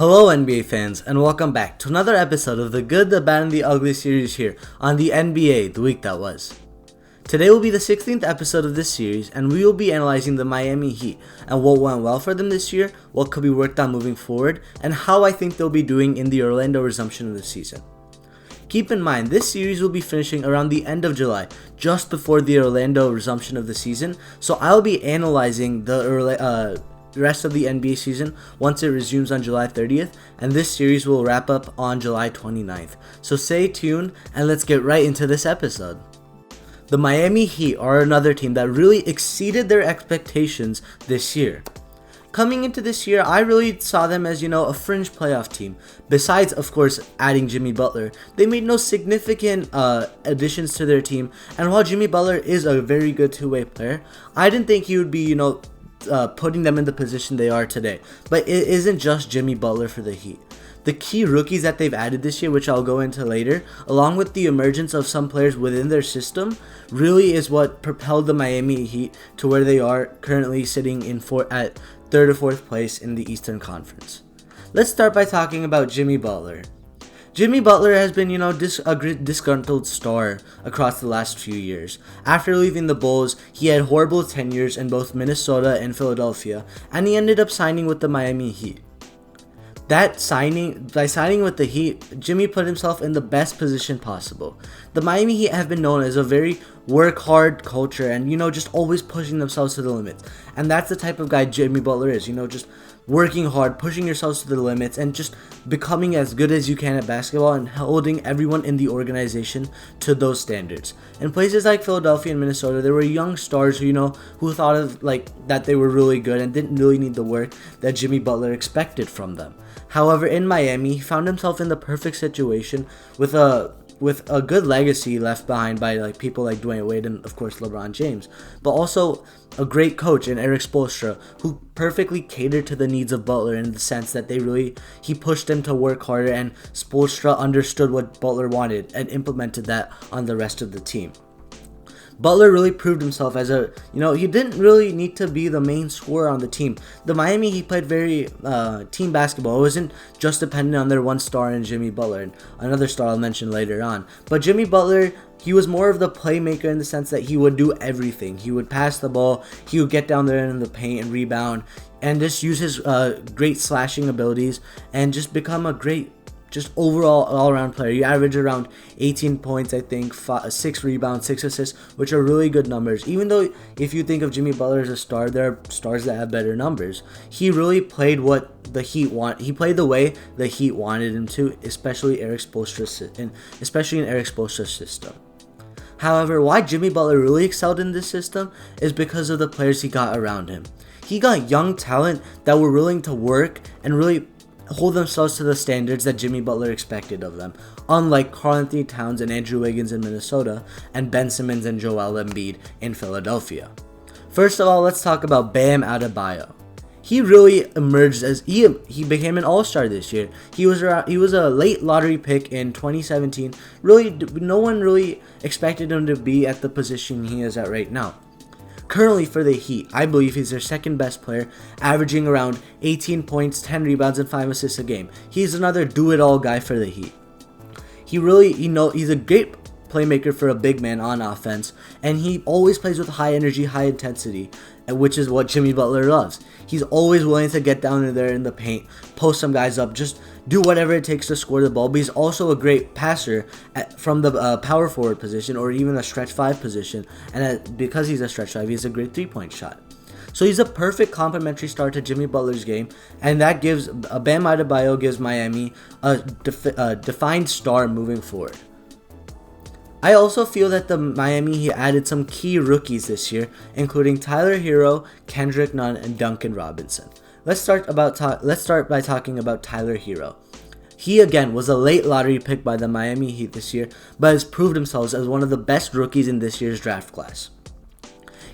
Hello NBA fans and welcome back to another episode of the Good, the Bad, and the Ugly series here on the NBA, the week that was. Today will be the 16th episode of this series and we will be analyzing the Miami Heat and what went well for them this year, what could be worked on moving forward, and how I think they'll be doing in the Orlando resumption of the season. Keep in mind, this series will be finishing around the end of July, just before the Orlando resumption of the season, so I'll be analyzing the rest of the NBA season once it resumes on July 30th, and this series will wrap up on July 29th. So stay tuned and let's get right into this episode. The Miami Heat are another team that really exceeded their expectations this year. Coming into this year, I really saw them as, a fringe playoff team. Besides, of course, adding Jimmy Butler, they made no significant additions to their team, and while Jimmy Butler is a very good two-way player, I didn't think he would be, putting them in the position they are today. But it isn't just Jimmy Butler for the Heat. The key rookies that they've added this year, which I'll go into later, along with the emergence of some players within their system, really is what propelled the Miami Heat to where they are currently sitting at third or fourth place in the Eastern Conference. Let's start by talking about Jimmy Butler. Jimmy Butler has been, a disgruntled star across the last few years. After leaving the Bulls, he had horrible tenures in both Minnesota and Philadelphia, and he ended up signing with the Miami Heat. By signing with the Heat, Jimmy put himself in the best position possible. The Miami Heat have been known as a very work-hard culture and, just always pushing themselves to the limits. And that's the type of guy Jimmy Butler is, just working hard, pushing yourselves to the limits, and just becoming as good as you can at basketball and holding everyone in the organization to those standards. In places like Philadelphia and Minnesota, there were young stars who thought of that they were really good and didn't really need the work that Jimmy Butler expected from them. However, in Miami, he found himself in the perfect situation with a good legacy left behind by people like Dwayne Wade and of course LeBron James, but also a great coach in Erik Spoelstra who perfectly catered to the needs of Butler in the sense that he pushed him to work harder, and Spoelstra understood what Butler wanted and implemented that on the rest of the team. Butler really proved himself as he didn't really need to be the main scorer on the team. The Miami Heat played very team basketball. It wasn't just dependent on their one star in Jimmy Butler, and another star I'll mention later on. But Jimmy Butler, he was more of the playmaker in the sense that he would do everything. He would pass the ball, he would get down there in the paint and rebound, and just use his great slashing abilities and just become a great overall all-around player. You average around 18 points, I think, 6 rebounds, 6 assists, which are really good numbers. Even though if you think of Jimmy Butler as a star, there are stars that have better numbers. He really played what the Heat want. He played the way the Heat wanted him to, especially in Erik Spoelstra's system. However, why Jimmy Butler really excelled in this system is because of the players he got around him. He got young talent that were willing to work and really hold themselves to the standards that Jimmy Butler expected of them, unlike Karl-Anthony Towns and Andrew Wiggins in Minnesota and Ben Simmons and Joel Embiid in Philadelphia. First of all, let's talk about Bam Adebayo. He really emerged as he became an all-star this year. He was a late lottery pick in 2017. Really, no one really expected him to be at the position he is at right now. Currently for the Heat, I believe he's their second best player, averaging around 18 points, 10 rebounds, and 5 assists a game. He's another do-it-all guy for the Heat. He's a great playmaker for a big man on offense, and he always plays with high energy, high intensity, which is what Jimmy Butler loves. He's always willing to get down in there in the paint, post some guys up, just do whatever it takes to score the ball, but he's also a great passer from the power forward position or even a stretch 5 position, and because he's a stretch 5, he has a great 3-point shot. So he's a perfect complementary start to Jimmy Butler's game, and that gives Bam Adebayo gives Miami a defined star moving forward. I also feel that the Miami Heat added some key rookies this year, including Tyler Herro, Kendrick Nunn, and Duncan Robinson. Let's start by talking about Tyler Herro. He again was a late lottery pick by the Miami Heat this year, but has proved himself as one of the best rookies in this year's draft class.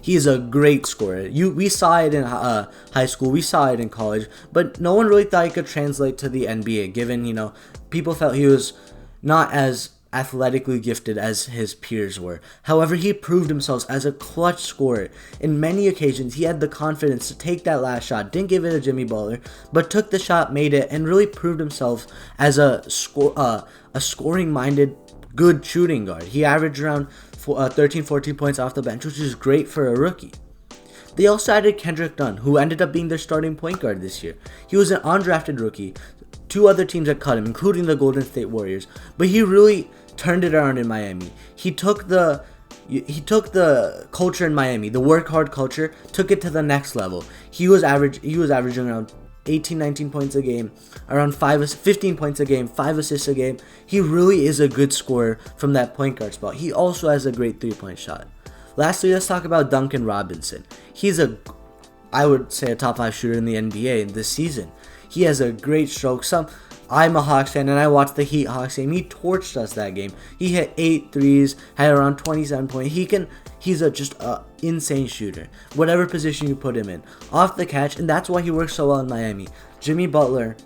He is a great scorer. We saw it in high school, we saw it in college, but no one really thought he could translate to the NBA, given people felt he was not as athletically gifted as his peers were. However, he proved himself as a clutch scorer. In many occasions, he had the confidence to take that last shot, didn't give it to Jimmy Butler, but took the shot, made it, and really proved himself as a scoring-minded, good shooting guard. He averaged around 13-14 points off the bench, which is great for a rookie. They also added Kendrick Nunn, who ended up being their starting point guard this year. He was an undrafted rookie. 2 other teams that cut him, including the Golden State Warriors, but he really turned it around in Miami. He took the culture in Miami, the work hard culture, took it to the next level. He was averaging around 18-19 points a game, around 15 points a game, 5 assists a game. He really is a good scorer from that point guard spot. He also has a great 3-point shot. Lastly, let's talk about Duncan Robinson. He's I would say a top 5 shooter in the NBA this season. He has a great stroke. I'm a Hawks fan and I watched the Heat Hawks game. He torched us that game. He hit 8 threes, had around 27 points. He's just a insane shooter. Whatever position you put him in. Off the catch, and that's why he works so well in Miami. Jimmy Butler,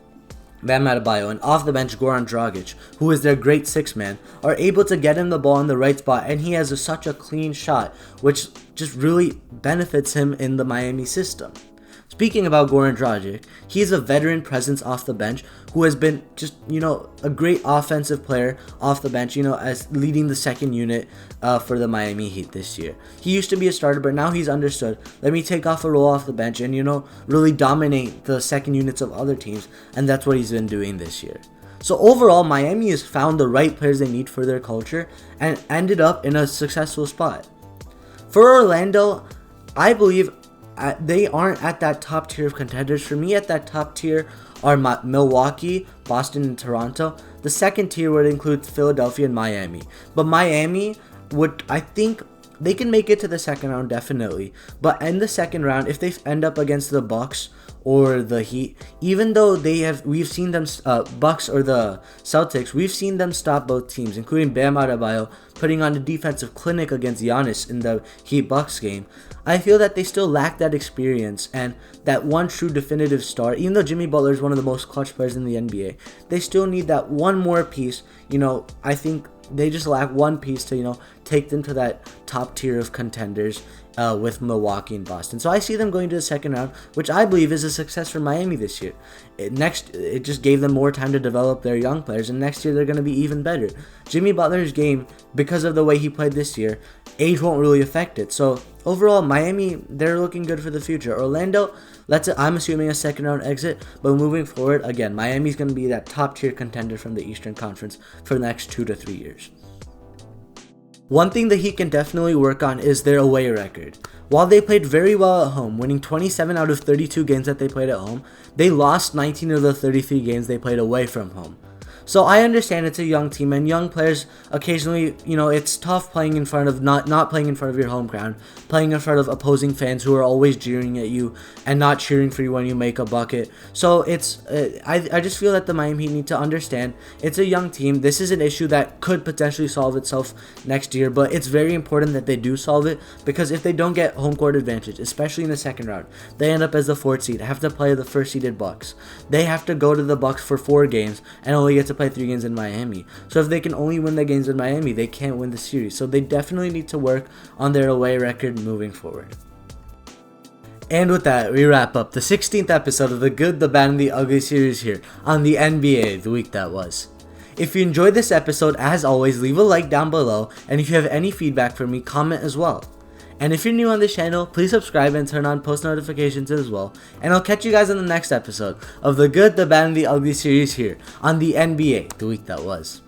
Bam Adebayo, and off the bench Goran Dragic, who is their great 6-man, are able to get him the ball in the right spot, and he has such a clean shot, which just really benefits him in the Miami system. Speaking about Goran Dragic, he's a veteran presence off the bench who has been just, a great offensive player off the bench, as leading the second unit for the Miami Heat this year. He used to be a starter, but now he's understood. Let me take off a role off the bench and, really dominate the second units of other teams, and that's what he's been doing this year. So overall, Miami has found the right players they need for their culture and ended up in a successful spot. For Orlando, I believe they aren't at that top tier of contenders. For me, at that top tier are Milwaukee, Boston, and Toronto. The second tier would include Philadelphia and Miami. But Miami I think they can make it to the second round definitely. But in the second round, if they end up against the Bucks or the Heat, even though we've seen them, Bucks or the Celtics, we've seen them stop both teams, including Bam Adebayo putting on a defensive clinic against Giannis in the Heat-Bucks game. I feel that they still lack that experience and that one true definitive star. Even though Jimmy Butler is one of the most clutch players in the NBA, they still need that one more piece. I think they just lack one piece to, take them to that top tier of contenders with Milwaukee and Boston. So I see them going to the second round, which I believe is a success for Miami this year. It just gave them more time to develop their young players, and next year they're going to be even better. Jimmy Butler's game, because of the way he played this year, age won't really affect it. So overall, Miami, they're looking good for the future. Orlando, I'm assuming a second round exit, but moving forward, again, Miami's going to be that top tier contender from the Eastern Conference for the next 2 to 3 years. One thing that he can definitely work on is their away record. While they played very well at home, winning 27 out of 32 games that they played at home, they lost 19 of the 33 games they played away from home. So I understand it's a young team, and young players occasionally, it's tough playing in front of not playing in front of your home crowd, playing in front of opposing fans who are always jeering at you and not cheering for you when you make a bucket. So I just feel that the Miami Heat need to understand it's a young team. This is an issue that could potentially solve itself next year, but it's very important that they do solve it, because if they don't get home court advantage, especially in the second round, they end up as the 4th seed, have to play the 1st seeded Bucks. They have to go to the Bucks for 4 games and only get to play 3 games in Miami. So if they can only win the games in Miami, they can't win the series. So they definitely need to work on their away record moving forward. And with that, we wrap up the 16th episode of the Good, the Bad, and the Ugly series here on the NBA, the week that was. If you enjoyed this episode, as always, leave a like down below, and if you have any feedback for me, comment as well. And if you're new on this channel, please subscribe and turn on post notifications as well. And I'll catch you guys in the next episode of the Good, the Bad, and the Ugly series here on the NBA, the week that was.